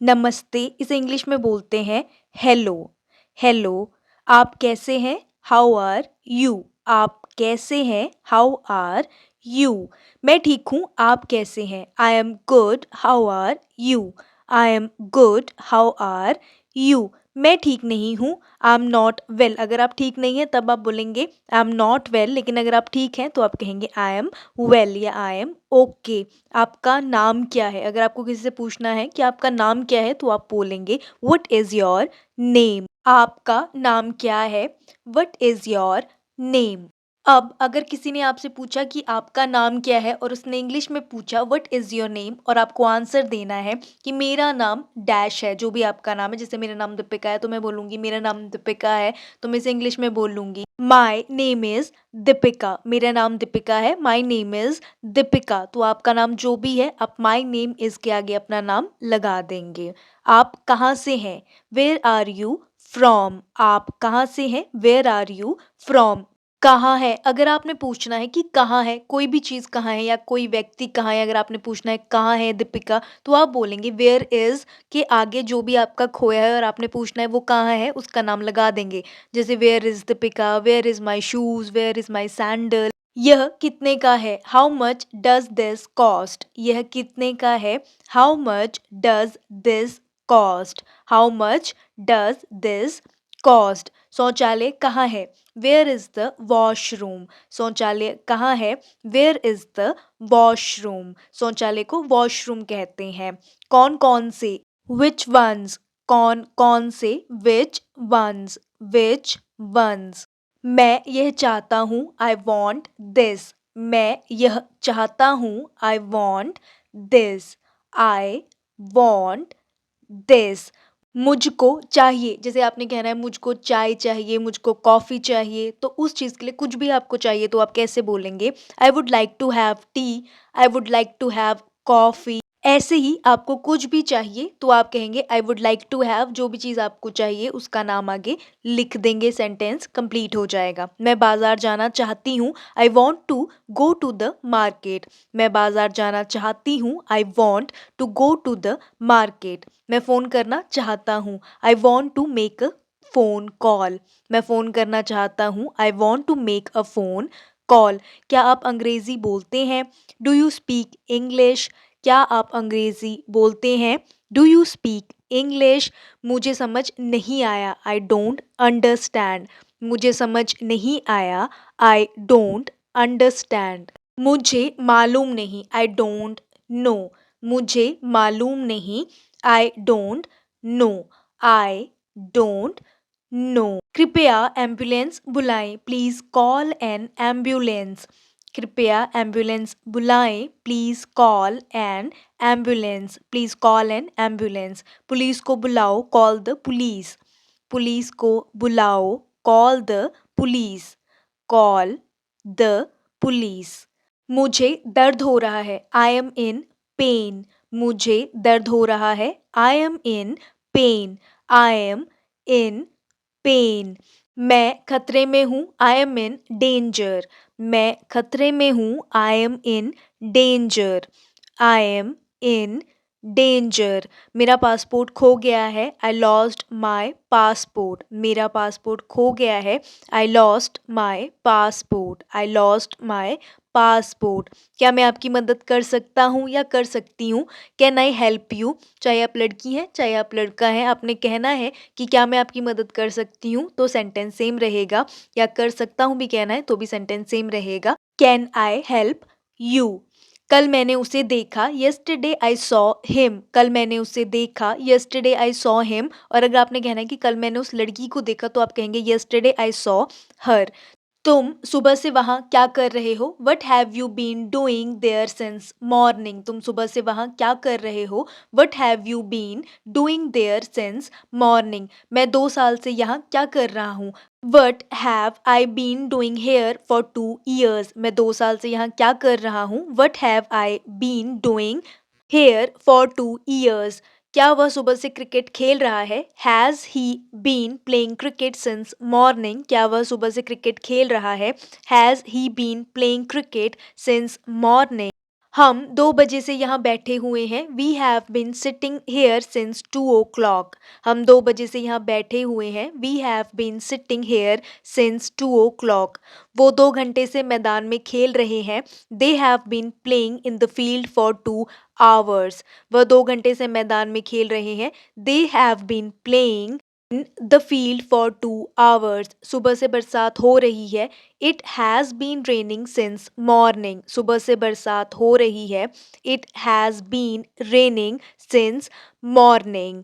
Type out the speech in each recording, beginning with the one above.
नमस्ते इसे इंग्लिश में बोलते हैं हेलो। हेलो, आप कैसे हैं? How are you? आप कैसे हैं? How are you? मैं ठीक हूँ, आप कैसे हैं? I am good, how are you? I am good, how are you? मैं ठीक नहीं हूँ, आई एम नॉट वेल। अगर आप ठीक नहीं हैं तब आप बोलेंगे आई एम नॉट वेल, लेकिन अगर आप ठीक हैं तो आप कहेंगे आई एम वेल या आई एम ओके। आपका नाम क्या है? अगर आपको किसी से पूछना है कि आपका नाम क्या है तो आप बोलेंगे व्हाट इज़ योर नेम? आपका नाम क्या है? What is your name? अब अगर किसी ने आपसे पूछा कि आपका नाम क्या है और उसने इंग्लिश में पूछा व्हाट इज़ योर नेम और आपको आंसर देना है कि मेरा नाम डैश है, जो भी आपका नाम है। जैसे मेरा नाम दीपिका है तो मैं बोलूँगी मेरा नाम दीपिका है, तो मैं इसे इंग्लिश में बोल लूँगी माय नेम इज़ दीपिका। मेरा नाम दीपिका है, माय नेम इज़ दीपिका। तो आपका नाम जो भी है आप माय नेम इज़ के आगे अपना नाम लगा देंगे। आप कहाँ से हैं? Where are you from? आप कहाँ से हैं? Where are you from? कहाँ है? अगर आपने पूछना है कि कहाँ है, कोई भी चीज़ कहाँ है या कोई व्यक्ति कहाँ है, अगर आपने पूछना है कहाँ है दीपिका, तो आप बोलेंगे वेयर इज़ के आगे जो भी आपका खोया है और आपने पूछना है वो कहाँ है, उसका नाम लगा देंगे। जैसे where is Deepika, where is my shoes, where is my sandal. यह कितने का है? How much does this cost? यह कितने का है? How much does this cost? How much does this cost? शौचालय कहाँ है? Where is the washroom? शौचालय कहाँ है? Where is the washroom? शौचालय को वॉशरूम कहते हैं। कौन-कौन से? Which ones? कौन-कौन से? Which ones? Which ones? मैं यह चाहता हूँ, आई वॉन्ट दिस। मैं यह चाहता हूँ, I want this. I want this. मुझको चाहिए, जैसे आपने कहना है मुझको चाय चाहिए, मुझको कॉफ़ी चाहिए, तो उस चीज़ के लिए कुछ भी आपको चाहिए तो आप कैसे बोलेंगे? I would like to have tea, I would like to have coffee. ऐसे ही आपको कुछ भी चाहिए तो आप कहेंगे I would like to have, जो भी चीज़ आपको चाहिए उसका नाम आगे लिख देंगे, सेंटेंस कंप्लीट हो जाएगा। मैं बाज़ार जाना चाहती हूँ, I want to go to the market. मैं बाज़ार जाना चाहती हूँ, I want to go to the market. मैं फ़ोन करना चाहता हूँ, I want to make a phone call. मैं फ़ोन करना चाहता हूँ, I want to make a phone call. क्या आप अंग्रेज़ी बोलते हैं? Do you speak English? क्या आप अंग्रेज़ी बोलते हैं? Do you speak English? मुझे समझ नहीं आया, आई डोंट अंडरस्टैंड। मुझे समझ नहीं आया, आई डोंट अंडरस्टैंड। मुझे मालूम नहीं, आई डोंट नो। मुझे मालूम नहीं, I don't know. I don't know. कृपया एम्बुलेंस बुलाएं, प्लीज़ कॉल एन एम्बुलेंस। कृपया एम्बुलेंस बुलाएं, please call N ambulance. Please call N ambulance. Police को बुलाओ, कॉल द पुलिस। पुलिस को बुलाओ, call the police. Call the police. मुझे दर्द हो रहा है, आई एम इन पेन। मुझे दर्द हो रहा है, I am in pen. I am in pen. मैं खतरे में हूँ, आई एम इन डेंजर। मैं खतरे में हूँ, I M in danger. I am in danger. मेरा पासपोर्ट खो गया है, आई लॉस्ट माई पासपोर्ट। मेरा पासपोर्ट खो गया है, I lost my passport. I lost my passport. क्या मैं आपकी मदद कर सकता हूँ या कर सकती हूँ? Can I help you? चाहे आप लड़की हैं चाहे आप लड़का हैं, आपने कहना है कि क्या मैं आपकी मदद कर सकती हूँ, तो सेंटेंस सेम रहेगा, या कर सकता हूँ भी कहना है तो भी सेंटेंस सेम रहेगा। Can I help you? कल मैंने उसे देखा, येस्टरडे आई सॉ हिम। कल मैंने उसे देखा, येस्टरडे आई सॉ हिम। और अगर आपने कहना है कि कल मैंने उस लड़की को देखा तो आप कहेंगे येस्टरडे आई सॉ हर। तुम सुबह से वहाँ क्या कर रहे हो? What have you been doing there since morning? तुम सुबह से वहाँ क्या कर रहे हो? What have you been doing there since morning? मैं 2 साल से यहाँ क्या कर रहा हूँ? What have I been doing here for 2 years? मैं 2 साल से यहाँ क्या कर रहा हूँ? What have I been doing here for 2 years? क्या वह सुबह से क्रिकेट खेल रहा है? Has he been playing cricket since morning? क्या वह सुबह से क्रिकेट खेल रहा है? Has he been playing cricket since morning? हम 2 बजे से यहाँ बैठे हुए हैं। We have been sitting here since 2 o'clock। हम 2 बजे से यहाँ बैठे हुए हैं। We have been sitting here since 2 o'clock। वो 2 घंटे से मैदान में खेल रहे हैं। They have been playing in the field for 2 hours। वह 2 घंटे से मैदान में खेल रहे हैं। They have been playing in the field for 2 hours। सुबह से बरसात हो रही है। It has been raining since morning. सुबह से बरसात हो रही है। It has been raining since morning.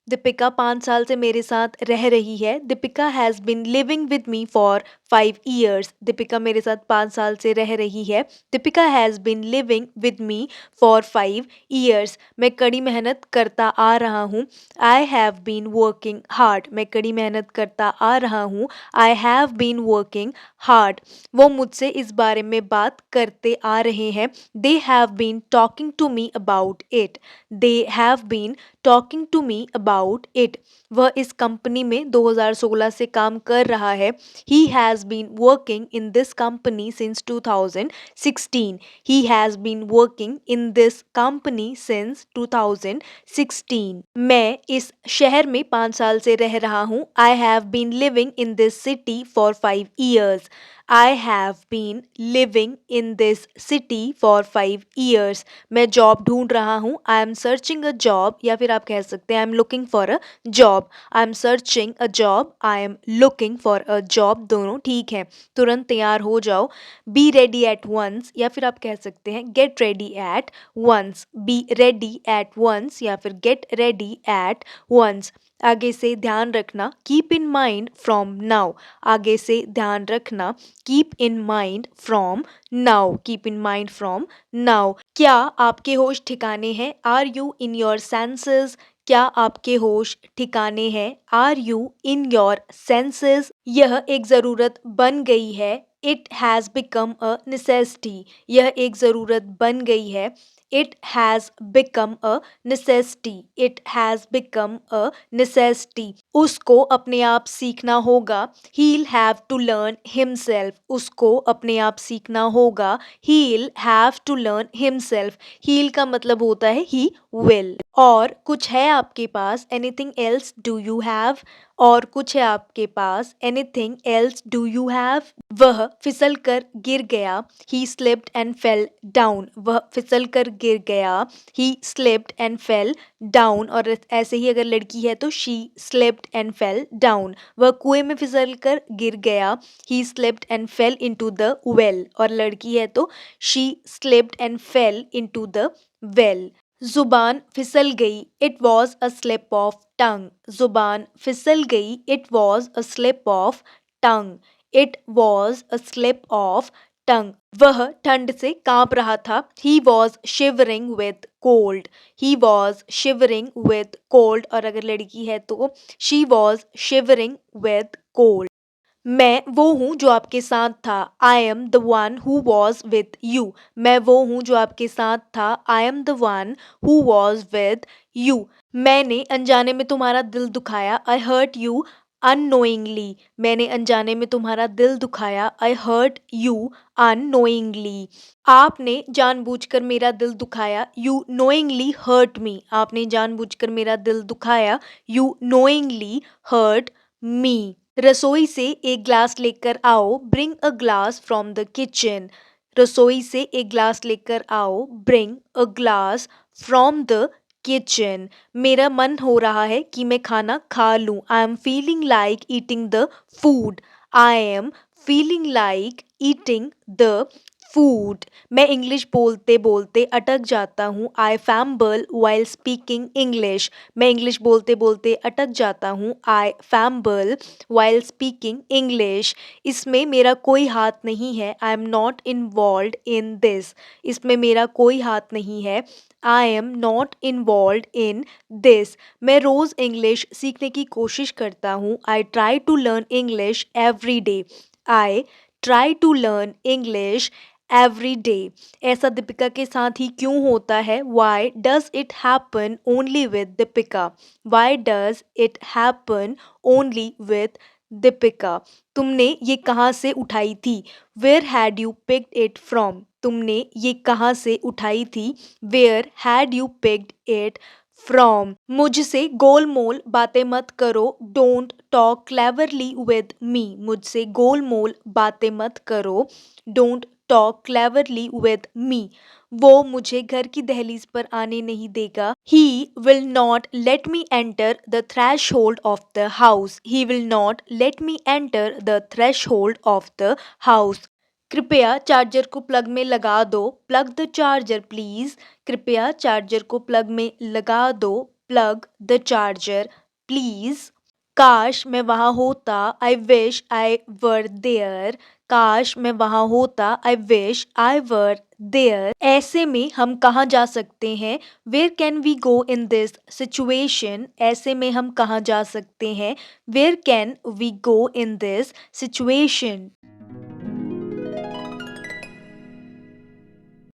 Deepika 5 साल से मेरे साथ रह रही है। Deepika has been living with me for 5 years। Deepika मेरे साथ 5 साल से रह रही है। Deepika has been living with me for 5 years। मैं कड़ी मेहनत करता आ रहा हूँ। I have been working hard. मैं कड़ी मेहनत करता आ रहा हूँ। I have been working hard. वो मुझसे इस बारे में बात करते आ रहे हैं। They have been talking to me about it. They have been talking to me about it. वह इस कंपनी में 2016 से काम कर रहा है। He has been working in this company since 2016। He has been working in this company since 2016। मैं इस शहर में 5 साल से रह रहा हूँ। I have been living in this city for 5 years। I have been living in this city for 5 years। मैं जॉब ढूंढ रहा हूँ। I am searching a job, या फिर आप कह सकते हैं I am looking for a job. I am searching a job, I am looking for a job, दोनों ठीक है। तुरंत तैयार हो जाओ। बी रेडी एट वंस, या फिर आप कह सकते हैं get ready at once. Be ready at once या फिर गेट रेडी एट वंस। आगे से ध्यान रखना, keep in mind from now. आगे से ध्यान रखना, keep in mind from now. Keep in mind from now. क्या आपके होश ठिकाने हैं? Are you in your senses? क्या आपके होश ठिकाने हैं? Are you in your senses? यह एक ज़रूरत बन गई है। It has become a necessity. यह एक ज़रूरत बन गई है। It has become a necessity. It has become a necessity. उसको अपने आप सीखना होगा। He'll have to learn himself। उसको अपने आप सीखना होगा। He'll have to learn himself। He'll का मतलब होता है he will। और कुछ है आपके पास? Anything else do you have? और कुछ है आपके पास? Anything else do you have? वह फिसल कर गिर गया। He slipped and fell down। वह फिसल कर गिर गया। He slipped and fell down। और ऐसे ही अगर लड़की है तो she slipped and fell down। वह कुएं में फिसल कर गिर गया। He slipped and fell into the well। और लड़की है तो she slipped and fell into the well। जुबान फिसल गई। It was a slip of tongue. जुबान फिसल गई। It was a slip of tongue. It was a slip of tongue. वह ठंड से कांप रहा था। He was shivering with cold. He was shivering with cold. और अगर लड़की है तो she was shivering with cold. मैं वो हूँ जो आपके साथ था। I am the one who was with you. मैं वो हूँ जो आपके साथ था। I am the one who was with you. मैंने अनजाने में तुम्हारा दिल दुखाया। I hurt you unknowingly. मैंने अनजाने में तुम्हारा दिल दुखाया। I hurt you unknowingly. आपने जानबूझकर मेरा दिल दुखाया। You knowingly hurt me. आपने जानबूझकर मेरा दिल दुखाया। You knowingly hurt me. रसोई से एक ग्लास लेकर आओ। Bring a glass from the kitchen. रसोई से एक ग्लास लेकर आओ। Bring a glass from the kitchen. मेरा मन हो रहा है कि मैं खाना खा लूं। I am feeling like eating the food. I am feeling like eating the food. मैं इंग्लिश बोलते बोलते अटक जाता हूँ। आई फैम्बल वाइल स्पीकिंग इंग्लिश। मैं इंग्लिश बोलते बोलते अटक जाता हूँ। आई फैम्बल वाइल स्पीकिंग इंग्लिश। इसमें मेरा कोई हाथ नहीं है। I am not involve in this. इसमें मेरा कोई हाथ नहीं है। I am not involve in this. मैं रोज़ इंग्लिश सीखने की कोशिश करता हूँ। I try to learn English every day. I try to learn English every day. ऐसा दीपिका के साथ ही क्यों होता है? Why does it happen only with Deepika? Why does it happen only with Deepika? तुमने ये कहाँ से उठाई थी? Where had you picked it from? तुमने ये कहाँ से उठाई थी? Where had you picked it from? मुझसे गोल मोल बातें मत करो, don't talk cleverly with me. मुझसे गोल मोल बातें मत करो, don't talk cleverly with me. वो मुझे घर की दहलीज पर आने नहीं देगा। He will not let me enter the threshold of the house. He will not let me enter the threshold of the house. कृपया चार्जर को प्लग में लगा दो, प्लग द चार्जर प्लीज। कृपया चार्जर को plug में लगा दो, प्लग द चार्जर प्लीज। काश मैं वहाँ होता, I wish I were there. काश मैं वहाँ होता, I wish I were there. ऐसे में हम कहाँ जा सकते हैं? Where can we go in this situation? ऐसे में हम कहाँ जा सकते हैं? Where can we go in this situation?